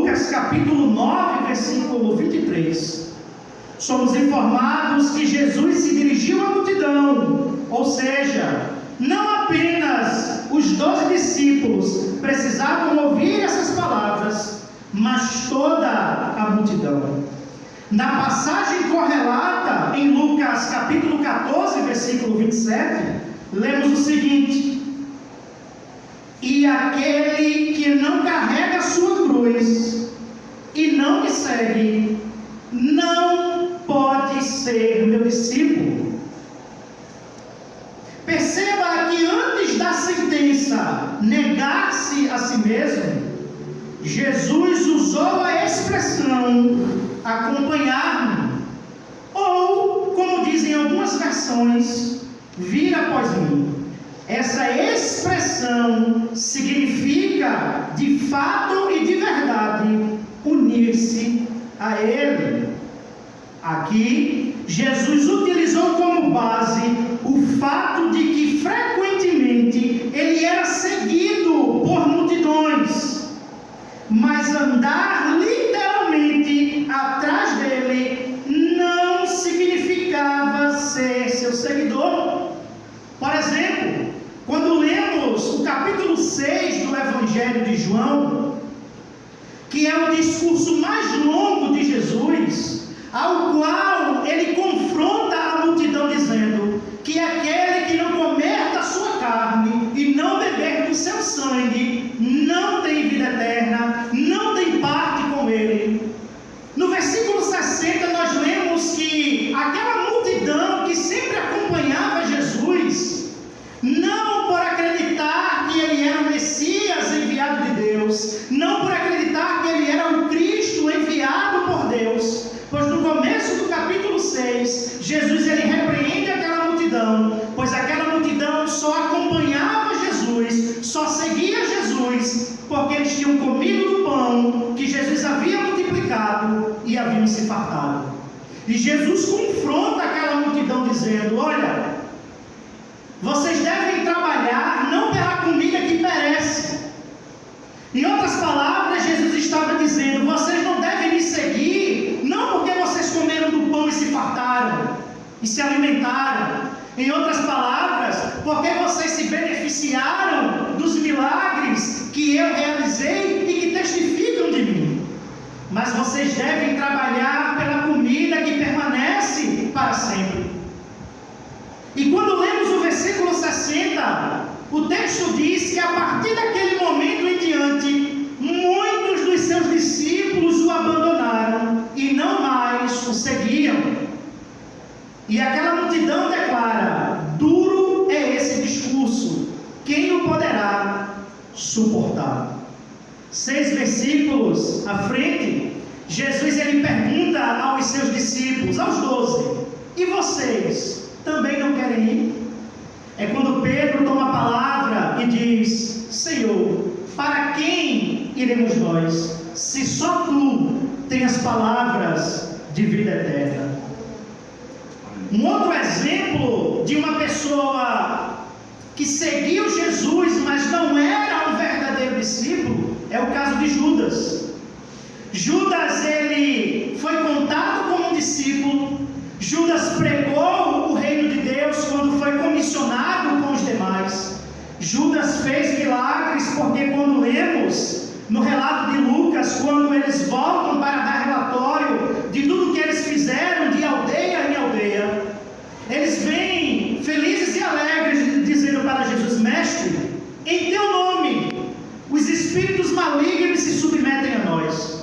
Lucas capítulo 9, versículo 23, somos informados que Jesus se dirigiu à multidão, ou seja, não apenas os 12 discípulos precisavam ouvir essas palavras, mas toda a multidão. Na passagem correlata em Lucas capítulo 14, versículo 27, lemos o seguinte: e aquele que não carrega a sua cruz e não me segue, não pode ser meu discípulo. Perceba que antes da sentença negar-se a si mesmo, Jesus usou a expressão acompanhar-me, ou, como dizem algumas versões, vir após mim. Essa expressão significa, de fato e de verdade, unir-se a Ele. Aqui, Jesus utilizou como base o fato de que frequentemente Ele era seguido por multidões, mas andar literalmente atrás dele não significava ser seu seguidor. Por exemplo, quando lemos o capítulo 6 do Evangelho de João, que é o discurso mais longo de Jesus, ao qual ele confronta a multidão dizendo que aquele que não comer da sua carne e não beber do seu sangue não tem vida eterna, não tem parte com ele. No versículo 60 nós lemos que aquela multidão que sempre acompanhava Jesus, não por acreditar que ele era o Messias enviado de Deus, não por acreditar que ele era o Cristo enviado por Deus, pois no começo do capítulo 6, Jesus ele repreende aquela multidão, pois aquela multidão só acompanhava Jesus, só seguia Jesus, porque eles tinham comido do pão que Jesus havia multiplicado e haviam se fartado. E Jesus confronta aquela multidão dizendo: olha, vocês devem trabalhar não pela comida que perece. Em outras palavras, Jesus estava dizendo: vocês não devem me seguir, não porque vocês comeram do pão e se fartaram, e se alimentaram. Em outras palavras, porque vocês se beneficiaram dos milagres que eu realizei e que testificam de mim. Mas vocês devem trabalhar pela comida que permanece para sempre. E quando lemos o versículo 60, o texto diz que a partir daquele momento em diante, muitos dos seus discípulos o abandonaram e não mais o seguiam. E aquela multidão declara: duro é esse discurso, quem o poderá suportar? 6 versículos à frente, Jesus ele pergunta aos seus discípulos, aos 12: e vocês também não querem ir? É quando Pedro toma a palavra e diz: Senhor, para quem iremos nós, se só tu tens as palavras de vida eterna? Um outro exemplo de uma pessoa que seguiu Jesus, mas não era um verdadeiro discípulo, é o caso de Judas. Judas, ele foi contado como um discípulo. Judas pregou o reino de Deus quando foi comissionado com os demais. Judas fez milagres, porque quando lemos no relato de Lucas, quando eles voltam para dar relatório de tudo que eles fizeram de aldeia em aldeia, eles vêm felizes e alegres dizendo para Jesus: mestre, em teu nome os espíritos malignos se submetem a nós.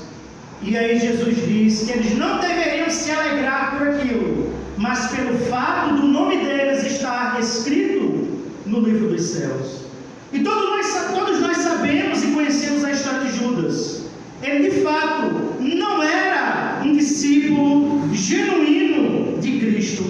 E aí Jesus diz que eles não deveriam se alegrar por aquilo, mas pelo fato do nome deles estar escrito no livro dos céus. E todos nós sabemos e conhecemos a história de Judas. Ele de fato não era um discípulo genuíno de Cristo,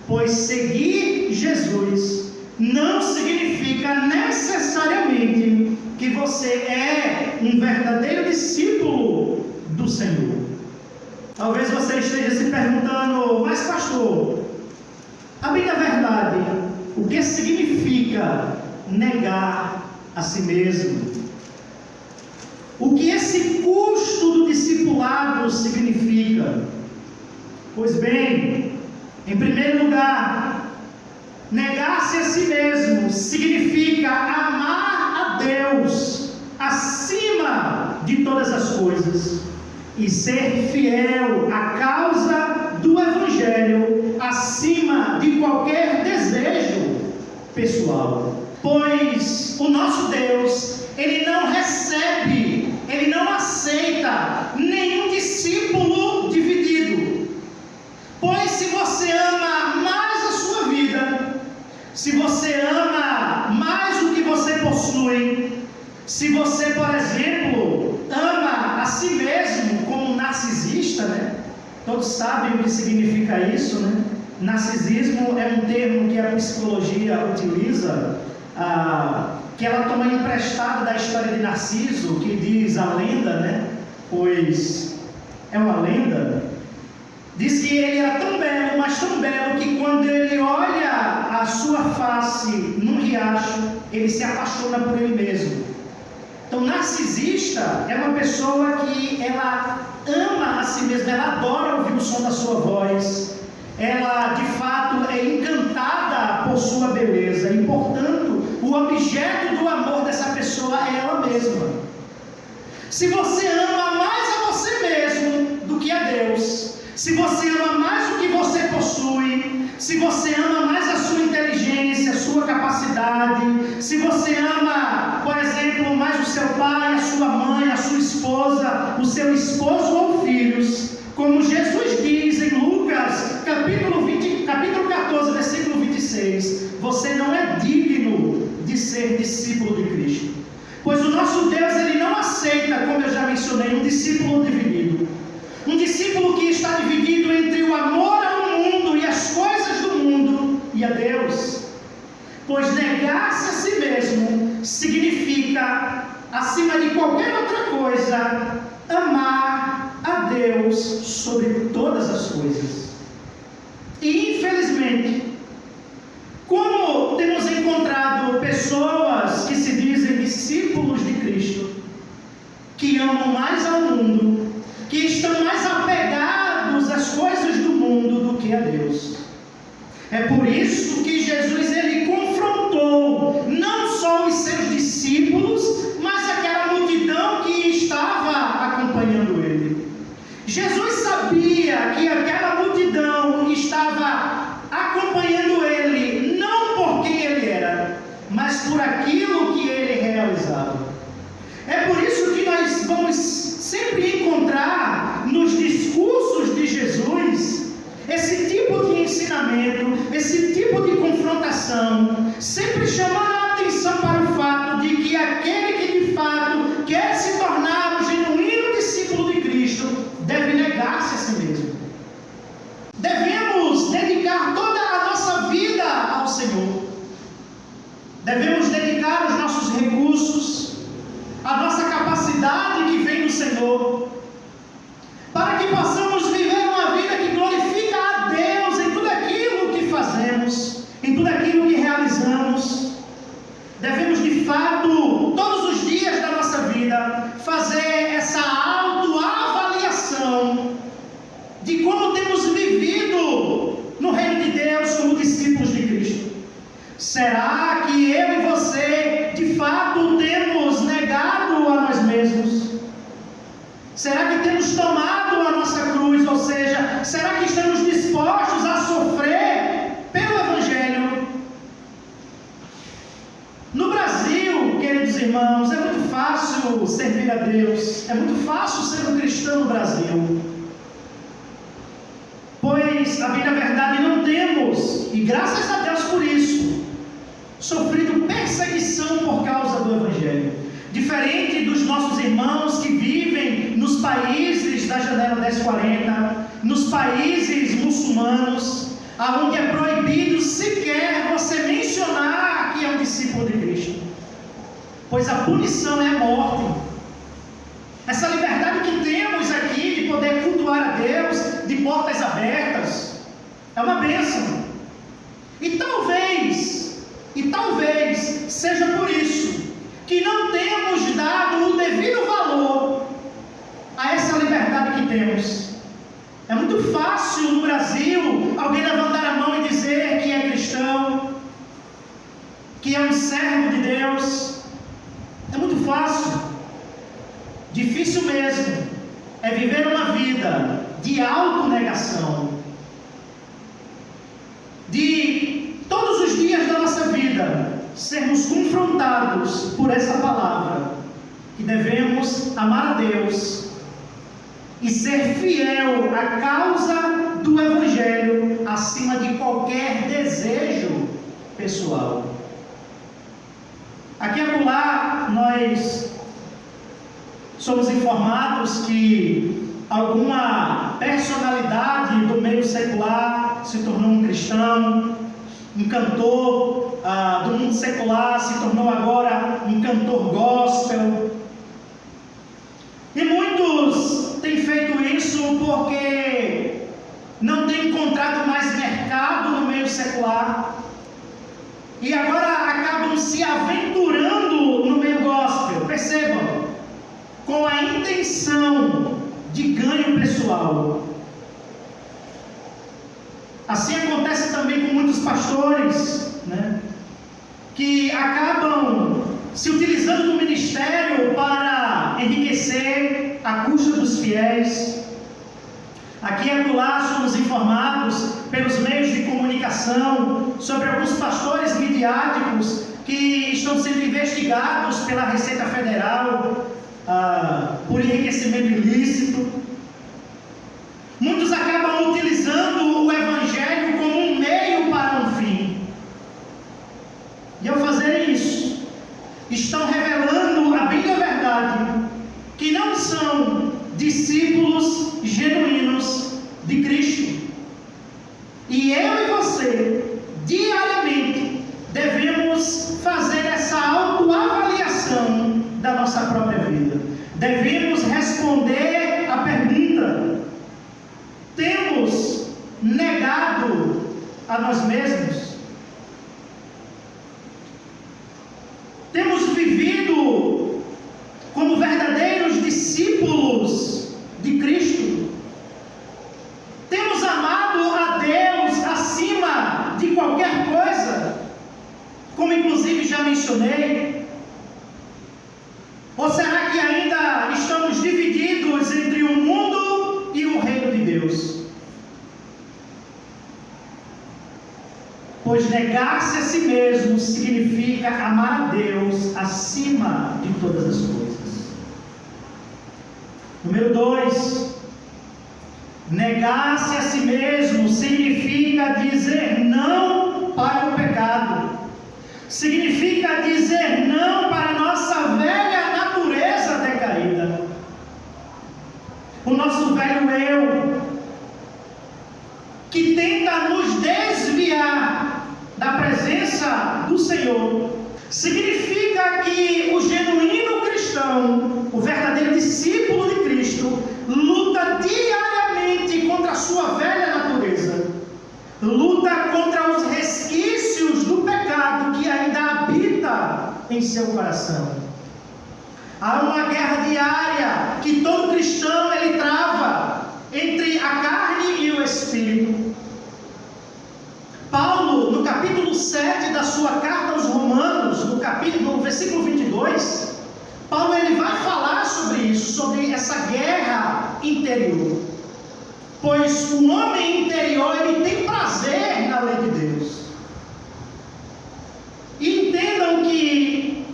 pois seguir Jesus não significa necessariamente que você é um verdadeiro discípulo do Senhor. Talvez você esteja se perguntando: mas pastor, a bem da verdade, o que significa negar a si mesmo? O que esse custo do lugar, negar-se a si mesmo significa amar a Deus acima de todas as coisas e ser fiel à causa do Evangelho acima de qualquer desejo pessoal. Pois o nosso Deus, Ele não recebe, Ele não aceita nenhum discípulo dividido. Pois se você ama mais a sua vida, se você ama mais o que você possui, se você, por exemplo, ama a si mesmo como um narcisista, né? Todos sabem o que significa isso, né? Narcisismo é um termo que a psicologia utiliza, que ela toma emprestado da história de Narciso, que diz a lenda, né? Pois é uma lenda. Diz que ele era tão belo, mas tão belo, que quando ele olha a sua face num riacho, ele se apaixona por ele mesmo. Então, narcisista é uma pessoa que ela ama a si mesma, ela adora ouvir o som da sua voz, ela de fato é encantada por sua beleza e, portanto, o objeto do amor dessa pessoa é ela mesma. Se você ama mais a você mesmo do que a Deus, se você ama mais o que você possui, se você ama mais a sua inteligência, a sua capacidade, se você ama, por exemplo, mais o seu pai, a sua mãe, a sua esposa, o seu esposo ou filhos, como Jesus diz em Lucas, capítulo 14, versículo 26, você não é digno de ser discípulo de Cristo. Pois o nosso Deus, Ele não aceita, como eu já mencionei, um discípulo dividido. Um discípulo que está dividido entre o amor ao mundo e as coisas do mundo e a Deus. Pois negar-se a si mesmo significa, acima de qualquer outra coisa, amar a Deus sobre todas as coisas. E infelizmente, como temos encontrado pessoas que se dizem discípulos de Cristo, que amam mais ao mundo, que estão mais apegados às coisas do mundo do que a Deus. É por isso que Jesus, Ele confrontou não só os seus discípulos, mas aquela multidão que estava acompanhando Ele. Jesus sabia que aquela multidão estava acompanhando Ele, não por quem Ele era, mas por aquilo que Ele realizava. É por isso que nós vamos sempre encontrar nos discursos de Jesus esse tipo de ensinamento, esse tipo de confrontação, sempre chamando a atenção para o fato de que aquele que de fato quer se tornar um genuíno discípulo de Cristo deve negar-se a si mesmo. Devemos dedicar toda a nossa vida ao Senhor. Devemos dedicar os nossos recursos, a nossa capacidade que vem do Senhor, para que possamos viver uma vida que glorifica a Deus em tudo aquilo que fazemos, em tudo aquilo que realizamos. Devemos de fato, todos os dias da nossa vida, fazer essa autoavaliação de como temos vivido no reino de Deus como discípulos de Cristo. Será que eu e você de fato temos negado a nós mesmos? Será que temos tomado a nossa cruz? Ou seja, será que estamos dispostos a sofrer pelo Evangelho? No Brasil, queridos irmãos, é muito fácil servir a Deus, é muito fácil ser um cristão no Brasil. Pois, a bem da verdade, não temos, e graças a Deus por isso, sofrido perseguição por causa do Evangelho. Diferente dos nossos irmãos que vivem nos países da janela 1040, nos países muçulmanos, onde é proibido sequer você mencionar que é um discípulo de Cristo, pois a punição é a morte. Essa liberdade que temos aqui de poder cultuar a Deus de portas abertas é uma bênção. E talvez seja por isso que não temos dado o devido valor a essa liberdade que temos. É muito fácil no Brasil alguém levantar a mão e dizer: que é um servo de Deus, é muito fácil. Difícil mesmo é viver uma vida de autonegação, de todos os dias da nossa vida sermos confrontados por essa palavra, que devemos amar a Deus e ser fiel à causa do Evangelho acima de qualquer desejo pessoal. Aqui e acolá nós somos informados que alguma personalidade do meio secular se tornou um cristão, um cantor do mundo secular se tornou agora um cantor gospel. E muitos têm feito isso porque não têm encontrado mais mercado no meio secular e agora acabam se aventurando no meio gospel. Percebam, com a intenção de ganho pessoal. Assim acontece também com muitos pastores, né, que acabam se utilizando do ministério para enriquecer a custa dos fiéis. Aqui e acolá somos informados pelos meios de comunicação sobre alguns pastores midiáticos que estão sendo investigados pela Receita Federal por enriquecimento ilícito. Muitos acabam utilizando o Evangelho como um meio para um fim. E ao fazerem isso, estão revelando a bem da verdade que não são discípulos genuínos de Cristo. E eu e você, diariamente, devemos fazer essa autoavaliação da nossa própria vida. Devemos responder a pergunta: temos negado a nós mesmos? Temos vivido como verdadeiros discípulos de Cristo? Temos amado a Deus acima de qualquer coisa, como inclusive já mencionei? Ou será que ainda estamos divididos entre o mundo e o reino de Deus? Pois negar-se a si mesmo significa amar a Deus acima de todas as coisas. Número 2, negar-se a si mesmo significa dizer não para o pecado, significa dizer não para a nossa velha natureza decaída, o nosso velho eu, que tenta nos desviar da presença do Senhor. Significa que o genuíno cristão, o verdadeiro discípulo de Cristo, luta diariamente contra a sua velha natureza, luta contra os resquícios do pecado que ainda habita em seu coração. Há uma guerra diária que todo cristão ele trava entre a carne e o espírito. Paulo, no capítulo 7 da sua carta aos Romanos, no versículo 22, Paulo ele vai falar sobre isso, sobre essa guerra interior. Pois o homem interior ele tem prazer na lei de Deus. E entendam que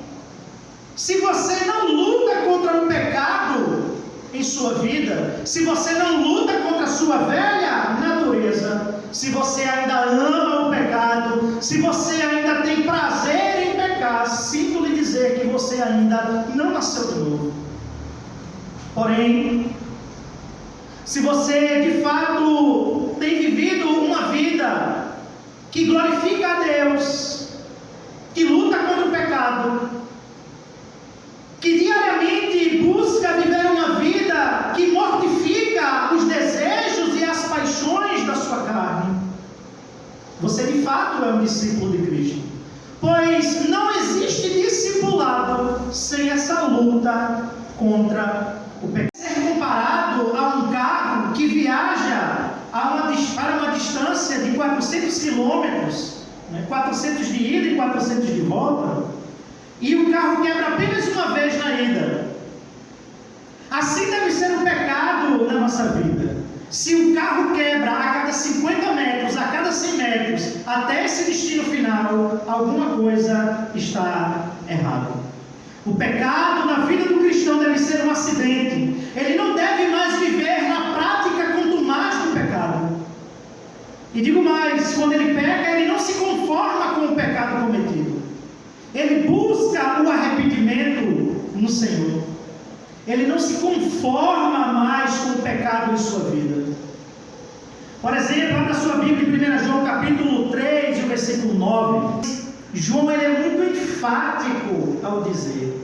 se você não luta contra o pecado em sua vida, se você não luta contra a sua velha natureza, se você ainda ama o pecado, se você ainda tem prazer em pecar, sinto lhe dizer que você ainda não nasceu de novo. Porém, se você de fato tem vivido uma vida que glorifica a Deus, que luta contra o pecado, que diariamente busca viver uma vida que mortifica os desejos e as paixões da sua carne, você de fato é um discípulo de Cristo. Pois não existe discipulado sem essa luta contra o pecado. Ser comparado a um carro que viaja para uma distância de 400 quilômetros né? 400 de ida e 400 de volta, e o carro quebra apenas uma vez na ida. Assim deve ser o pecado na nossa vida. Se o carro quebra a cada 50 metros, a cada 100 metros, até esse destino final, alguma coisa está errada. O pecado na vida do cristão deve ser um acidente. Ele não deve mais viver na prática contumaz do pecado. E digo mais, quando ele peca, ele não se conforma com o pecado cometido. Ele busca o arrependimento no Senhor. Ele não se conforma mais com o pecado em sua vida. Por exemplo, abra sua Bíblia em 1 João capítulo 3, e o versículo 9. João ele é muito enfático ao dizer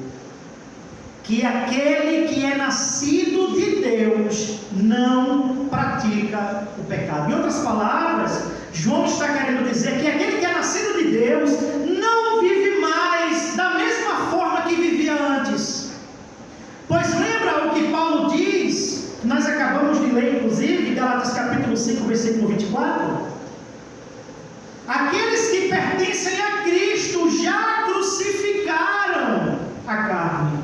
que aquele que é nascido de Deus não pratica o pecado. Em outras palavras, João está querendo dizer que aquele que é nascido de Deus não vive mais da mesma forma que vivia antes. Pois lembra o que Paulo diz, nós acabamos de ler inclusive, Gálatas capítulo 5, versículo 24? Aqueles que pertencem a Cristo já crucificaram a carne.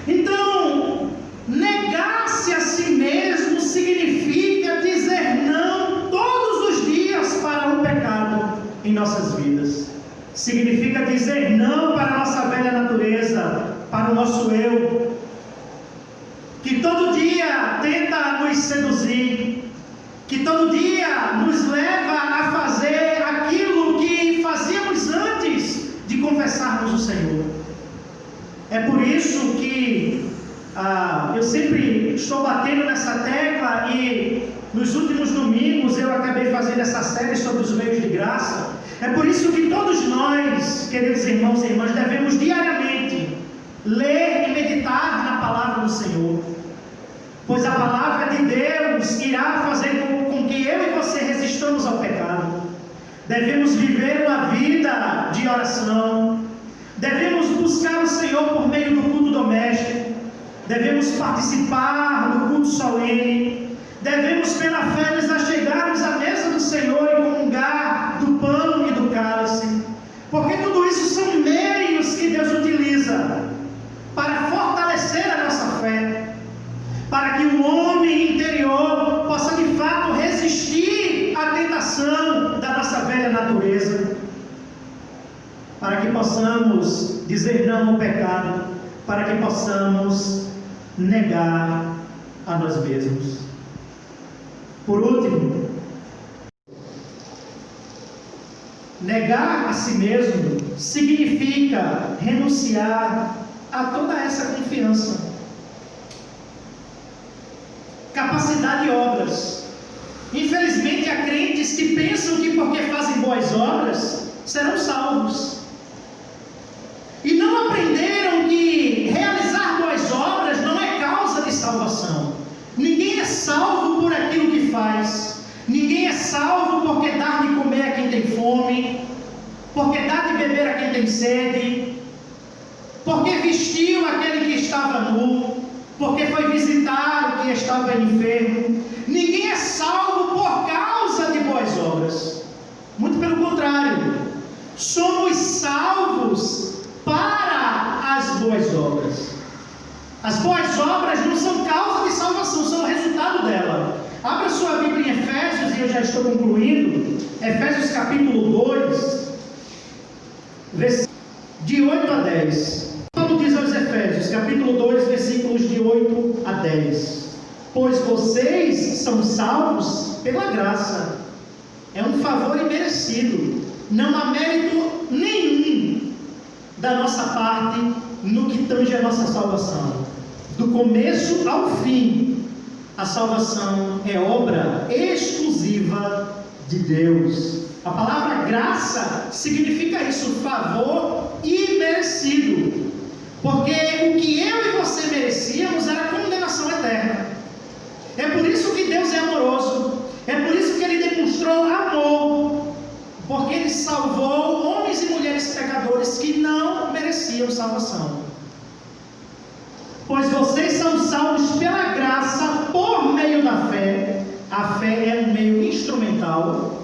Então, negar-se a si mesmo significa dizer não todos os dias para o pecado em nossas vidas. Significa dizer não para a nossa velha natureza, para o nosso eu, que todo dia tenta nos seduzir, que todo dia nos leva a fazer aquilo que fazíamos antes de confessarmos o Senhor. É por isso que eu sempre estou batendo nessa tecla, e nos últimos domingos eu acabei fazendo essa série sobre os meios de graça. É por isso que todos nós, queridos irmãos e irmãs, devemos diariamente ler e meditar na palavra do Senhor, pois a palavra de Deus irá fazer com que eu e você resistamos ao pecado. Devemos viver uma vida de oração, devemos buscar o Senhor por meio do culto doméstico, devemos participar do culto solene, devemos pela fé nos achegarmos à mesa do Senhor e comungar do pão e do cálice, porque tudo isso são meios que Deus utiliza para fortalecer a nossa fé, para que o homem interior possa de fato resistir à tentação da nossa velha natureza, para que possamos dizer não ao pecado, para que possamos negar a nós mesmos. Por último, negar a si mesmo significa renunciar a toda essa confiança, capacidade de obras. Infelizmente, há crentes que pensam que porque fazem boas obras serão salvos, e não aprenderam que realizar boas obras não é causa de salvação. Ninguém é salvo por aquilo que faz, ninguém é salvo porque dá de comer a quem tem fome, porque dá de beber a quem tem sede, porque vestiu aquele que estava nu, porque foi visitar o que estava enfermo. Ninguém é salvo por causa de boas obras, muito pelo contrário, somos salvos para as boas obras. As boas obras não são causa de salvação, são o resultado dela. Abra sua Bíblia em Efésios, e eu já estou concluindo. Efésios capítulo 2, de 8 a 10. Paulo diz aos Efésios, capítulo 2, versículos de 8 a 10: Pois vocês são salvos pela graça, é um favor imerecido, não há mérito nenhum da nossa parte no que tange a nossa salvação. Do começo ao fim, a salvação é obra exclusiva de Deus. A palavra graça significa isso, favor imerecido, porque o que eu e você merecíamos era condenação eterna. É por isso que Deus é amoroso, é por isso que Ele demonstrou amor, porque Ele salvou homens e mulheres pecadores que não mereciam salvação. Pois vocês são salvos pela graça por meio da fé. A fé é um meio instrumental,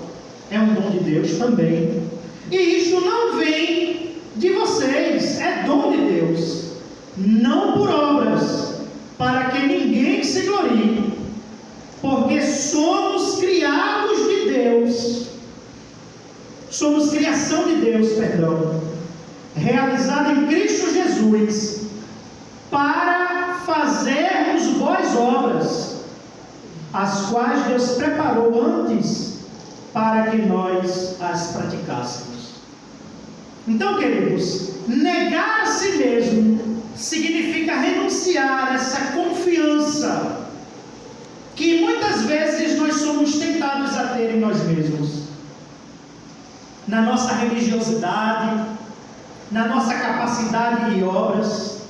é um dom de Deus também. E isto não vem de vocês, é dom de Deus, não por obras, para que ninguém se glorie, porque somos criados de Deus, somos criação de Deus, realizada em Cristo Jesus, para fazermos boas obras, as quais Deus preparou antes para que nós as praticássemos. Então, queridos, negar a si mesmo significa renunciar a essa confiança que muitas vezes nós somos tentados a ter em nós mesmos, na nossa religiosidade, na nossa capacidade de obras,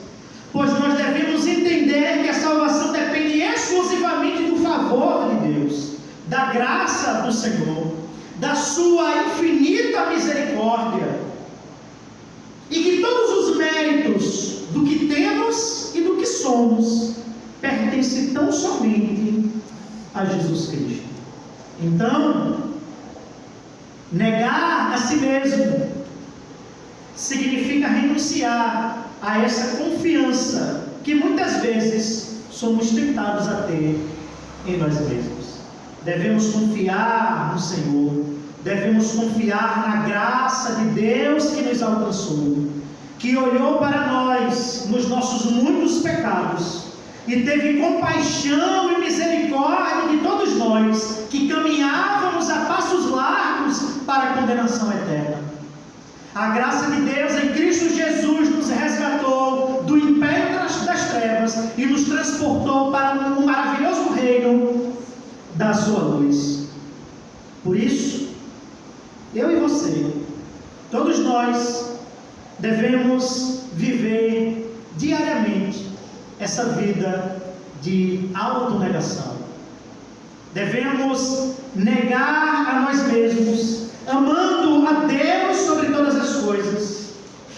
pois nós devemos entender que a salvação depende exclusivamente do favor de Deus, da graça do Senhor, da sua infinita misericórdia, e que todos os méritos do que temos e do que somos pertencem tão somente a Jesus Cristo. Então, negar a si mesmo significa renunciar a essa confiança que muitas vezes somos tentados a ter em nós mesmos. Devemos confiar no Senhor, devemos confiar na graça de Deus que nos alcançou, que olhou para nós nos nossos muitos pecados e teve compaixão e misericórdia de todos nós que caminhávamos a passos largos para a condenação eterna. A graça de Deus em Cristo Jesus nos resgatou do império das trevas e nos transportou para um maravilhoso reino da sua luz. Por isso, eu e você, todos nós, devemos viver diariamente essa vida de autonegação. Devemos negar a nós mesmos, amando a Deus sobre todas as coisas,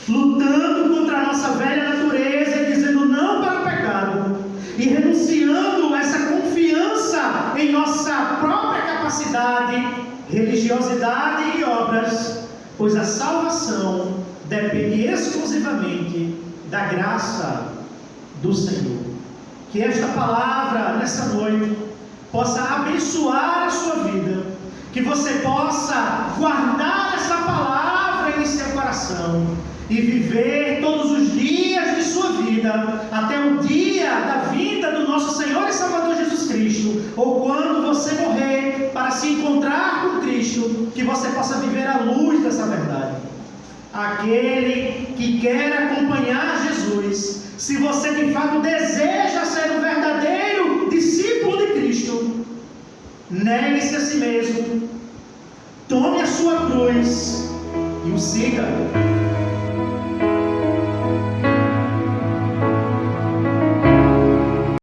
lutando contra a nossa velha natureza e dizendo não para o pecado, e renunciando a essa confiança em nossa própria capacidade, religiosidade e obras, pois a salvação depende exclusivamente da graça do Senhor. Que esta palavra nessa noite possa abençoar a sua vida, que você possa guardar essa palavra em seu coração e viver todos os dias de sua vida até o dia da vinda do nosso Senhor e Salvador Jesus Cristo, ou quando você morrer para se encontrar com Cristo, que você possa viver à luz dessa verdade. Aquele que quer acompanhar Jesus, se você de fato deseja ser um verdadeiro discípulo de Cristo, negue-se a si mesmo, tome a sua cruz e o siga.